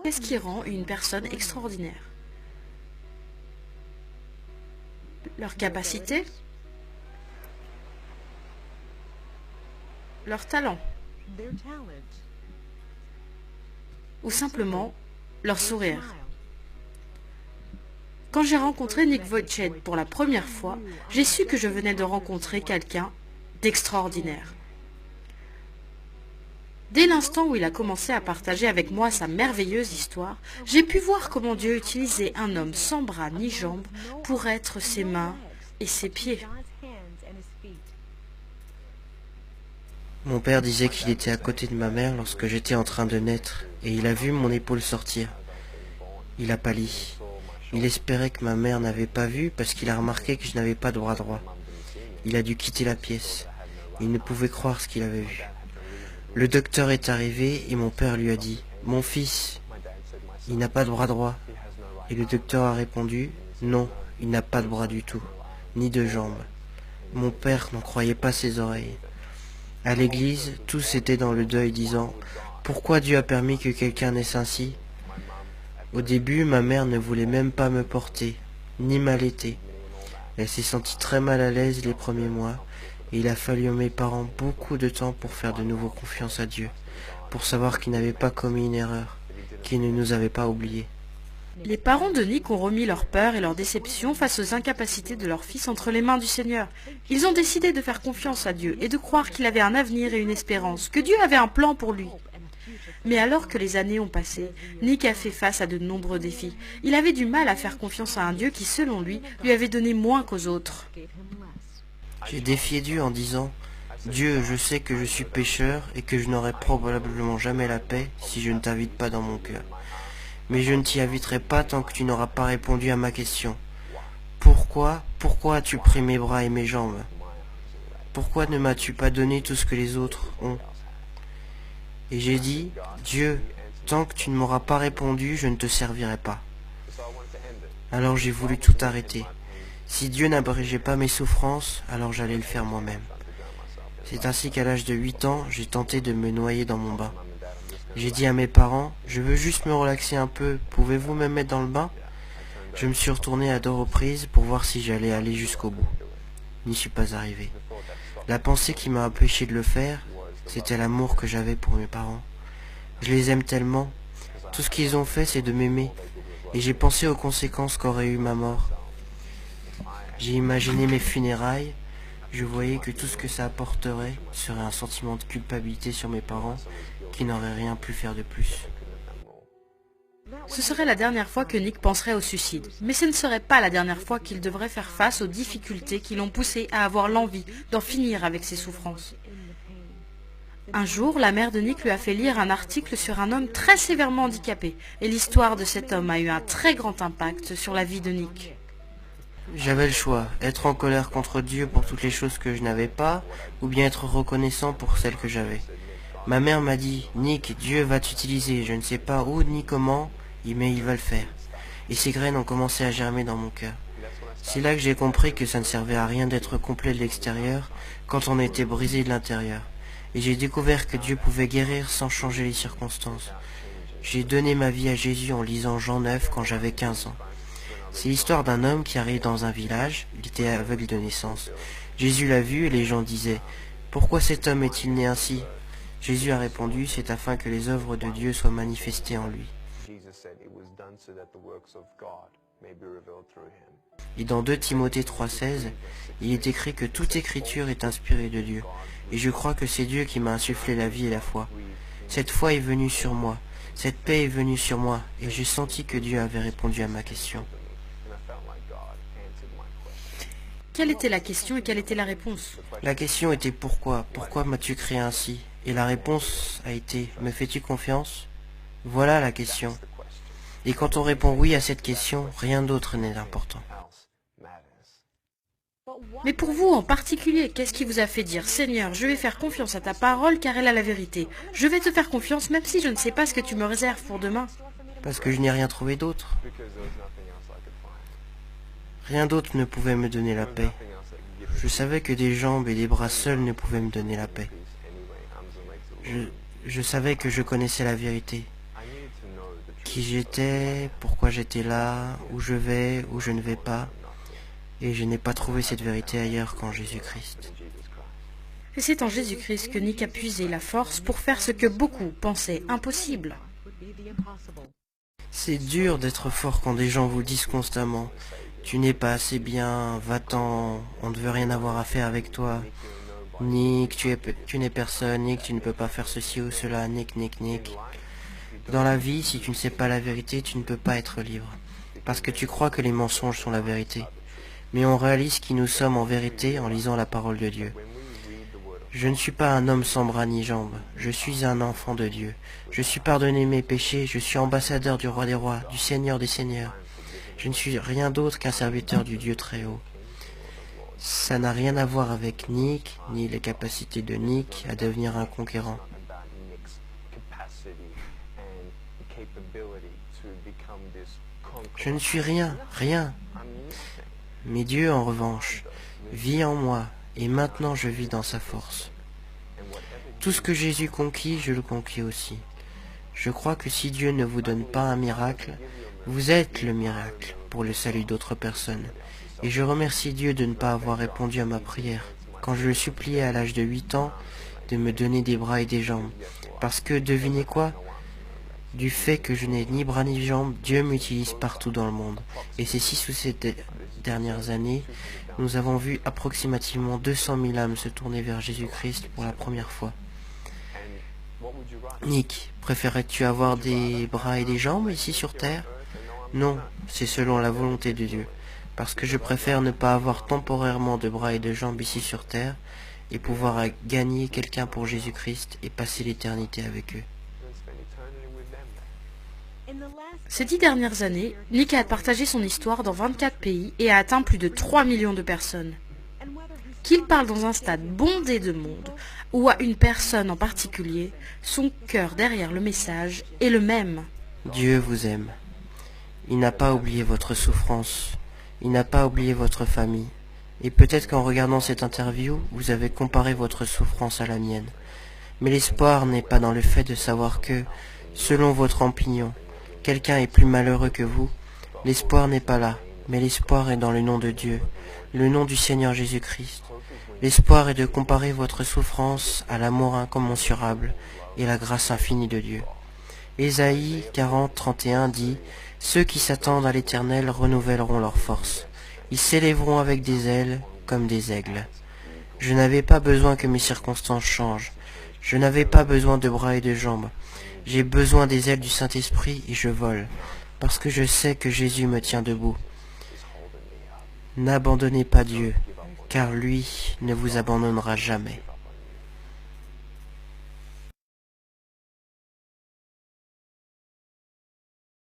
Qu'est-ce qui rend une personne extraordinaire? Leur capacité? Leur talent? Ou simplement leur sourire? Quand j'ai rencontré Nick Vujicic pour la première fois, j'ai su que je venais de rencontrer quelqu'un d'extraordinaire. Dès l'instant où il a commencé à partager avec moi sa merveilleuse histoire, j'ai pu voir comment Dieu utilisait un homme sans bras ni jambes pour être ses mains et ses pieds. Mon père disait qu'il était à côté de ma mère lorsque j'étais en train de naître, et il a vu mon épaule sortir. Il a pâli. Il espérait que ma mère n'avait pas vu parce qu'il a remarqué que je n'avais pas de bras droit. Il a dû quitter la pièce. Il ne pouvait croire ce qu'il avait vu. Le docteur est arrivé et mon père lui a dit « Mon fils, il n'a pas de bras droit. » Et le docteur a répondu « Non, il n'a pas de bras du tout, ni de jambes. » Mon père n'en croyait pas ses oreilles. À l'église, tous étaient dans le deuil disant « Pourquoi Dieu a permis que quelqu'un naisse ainsi ?» Au début, ma mère ne voulait même pas me porter, ni m'allaiter. Elle s'est sentie très mal à l'aise les premiers mois, et il a fallu à mes parents beaucoup de temps pour faire de nouveau confiance à Dieu, pour savoir qu'il n'avait pas commis une erreur, qu'il ne nous avait pas oubliés. Les parents de Nick ont remis leur peur et leur déception face aux incapacités de leur fils entre les mains du Seigneur. Ils ont décidé de faire confiance à Dieu et de croire qu'il avait un avenir et une espérance, que Dieu avait un plan pour lui. Mais alors que les années ont passé, Nick a fait face à de nombreux défis. Il avait du mal à faire confiance à un Dieu qui, selon lui avait donné moins qu'aux autres. J'ai défié Dieu en disant « Dieu, je sais que je suis pécheur et que je n'aurai probablement jamais la paix si je ne t'invite pas dans mon cœur. Mais je ne t'y inviterai pas tant que tu n'auras pas répondu à ma question. Pourquoi as-tu pris mes bras et mes jambes? Pourquoi ne m'as-tu pas donné tout ce que les autres ont? » Et j'ai dit, Dieu, tant que tu ne m'auras pas répondu, je ne te servirai pas. Alors j'ai voulu tout arrêter. Si Dieu n'abrégeait pas mes souffrances, alors j'allais le faire moi-même. C'est ainsi qu'à l'âge de 8 ans, j'ai tenté de me noyer dans mon bain. J'ai dit à mes parents, je veux juste me relaxer un peu, pouvez-vous me mettre dans le bain? Je me suis retourné à 2 reprises pour voir si j'allais aller jusqu'au bout. N'y suis pas arrivé. La pensée qui m'a empêché de le faire, c'était l'amour que j'avais pour mes parents. Je les aime tellement. Tout ce qu'ils ont fait, c'est de m'aimer. Et j'ai pensé aux conséquences qu'aurait eu ma mort. J'ai imaginé mes funérailles. Je voyais que tout ce que ça apporterait serait un sentiment de culpabilité sur mes parents qui n'auraient rien pu faire de plus. Ce serait la dernière fois que Nick penserait au suicide, mais ce ne serait pas la dernière fois qu'il devrait faire face aux difficultés qui l'ont poussé à avoir l'envie d'en finir avec ses souffrances. Un jour, la mère de Nick lui a fait lire un article sur un homme très sévèrement handicapé, et l'histoire de cet homme a eu un très grand impact sur la vie de Nick. J'avais le choix, être en colère contre Dieu pour toutes les choses que je n'avais pas, ou bien être reconnaissant pour celles que j'avais. Ma mère m'a dit, Nick, Dieu va t'utiliser, je ne sais pas où ni comment, mais il va le faire. Et ces graines ont commencé à germer dans mon cœur. C'est là que j'ai compris que ça ne servait à rien d'être complet de l'extérieur quand on était brisé de l'intérieur. Et j'ai découvert que Dieu pouvait guérir sans changer les circonstances. J'ai donné ma vie à Jésus en lisant Jean 9 quand j'avais 15 ans. C'est l'histoire d'un homme qui arrive dans un village, il était aveugle de naissance. Jésus l'a vu et les gens disaient « Pourquoi cet homme est-il né ainsi ?» Jésus a répondu « C'est afin que les œuvres de Dieu soient manifestées en lui. » Et dans 2 Timothée 3,16, il est écrit que toute écriture est inspirée de Dieu. Et je crois que c'est Dieu qui m'a insufflé la vie et la foi. Cette foi est venue sur moi, cette paix est venue sur moi, et j'ai senti que Dieu avait répondu à ma question. Quelle était la question et quelle était la réponse? La question était pourquoi? Pourquoi m'as-tu créé ainsi? Et la réponse a été me fais-tu confiance? Voilà la question. Et quand on répond oui à cette question, rien d'autre n'est important. Mais pour vous en particulier, qu'est-ce qui vous a fait dire « Seigneur, je vais faire confiance à ta parole car elle a la vérité. Je vais te faire confiance même si je ne sais pas ce que tu me réserves pour demain. » Parce que je n'ai rien trouvé d'autre. Rien d'autre ne pouvait me donner la paix. Je savais que des jambes et des bras seuls ne pouvaient me donner la paix. Je savais que je connaissais la vérité. qui j'étais, pourquoi j'étais là, où je vais, où je ne vais pas, et je n'ai pas trouvé cette vérité ailleurs qu'en Jésus-Christ. Et c'est en Jésus-Christ que Nick a puisé la force pour faire ce que beaucoup pensaient impossible. C'est dur d'être fort quand des gens vous disent constamment « Tu n'es pas assez bien, va-t'en, on ne veut rien avoir à faire avec toi. Nick, tu n'es personne, Nick, tu ne peux pas faire ceci ou cela, Nick, Nick, Nick. » Dans la vie, si tu ne sais pas la vérité, tu ne peux pas être libre. Parce que tu crois que les mensonges sont la vérité. Mais on réalise qui nous sommes en vérité en lisant la parole de Dieu. Je ne suis pas un homme sans bras ni jambes, je suis un enfant de Dieu. Je suis pardonné mes péchés, je suis ambassadeur du roi des rois, du Seigneur des seigneurs. Je ne suis rien d'autre qu'un serviteur du Dieu très haut. Ça n'a rien à voir avec Nick, ni les capacités de Nick à devenir un conquérant. Je ne suis rien. Mais Dieu, en revanche, vit en moi, et maintenant je vis dans sa force. Tout ce que Jésus conquit, je le conquis aussi. Je crois que si Dieu ne vous donne pas un miracle, vous êtes le miracle pour le salut d'autres personnes. Et je remercie Dieu de ne pas avoir répondu à ma prière, quand je le suppliais à l'âge de 8 ans, de me donner des bras et des jambes. Parce que, devinez quoi ? Du fait que je n'ai ni bras ni jambes, Dieu m'utilise partout dans le monde. Et ces 6 ou 7 dernières années, nous avons vu approximativement 200 000 âmes se tourner vers Jésus-Christ pour la première fois. Nick, préférerais-tu avoir des bras et des jambes ici sur Terre ? Non, c'est selon la volonté de Dieu. Parce que je préfère ne pas avoir temporairement de bras et de jambes ici sur Terre et pouvoir gagner quelqu'un pour Jésus-Christ et passer l'éternité avec eux. Ces 10 dernières années, Nick a partagé son histoire dans 24 pays et a atteint plus de 3 millions de personnes. Qu'il parle dans un stade bondé de monde ou à une personne en particulier, son cœur derrière le message est le même. Dieu vous aime. Il n'a pas oublié votre souffrance. Il n'a pas oublié votre famille. Et peut-être qu'en regardant cette interview, vous avez comparé votre souffrance à la mienne. Mais l'espoir n'est pas dans le fait de savoir que, selon votre opinion, quelqu'un est plus malheureux que vous. L'espoir n'est pas là, mais l'espoir est dans le nom de Dieu, le nom du Seigneur Jésus-Christ. L'espoir est de comparer votre souffrance à l'amour incommensurable et la grâce infinie de Dieu. Ésaïe 40, 31 dit « Ceux qui s'attendent à l'Éternel renouvelleront leurs forces. Ils s'élèveront avec des ailes comme des aigles. » Je n'avais pas besoin que mes circonstances changent. Je n'avais pas besoin de bras et de jambes. J'ai besoin des ailes du Saint-Esprit et je vole, parce que je sais que Jésus me tient debout. N'abandonnez pas Dieu, car lui ne vous abandonnera jamais.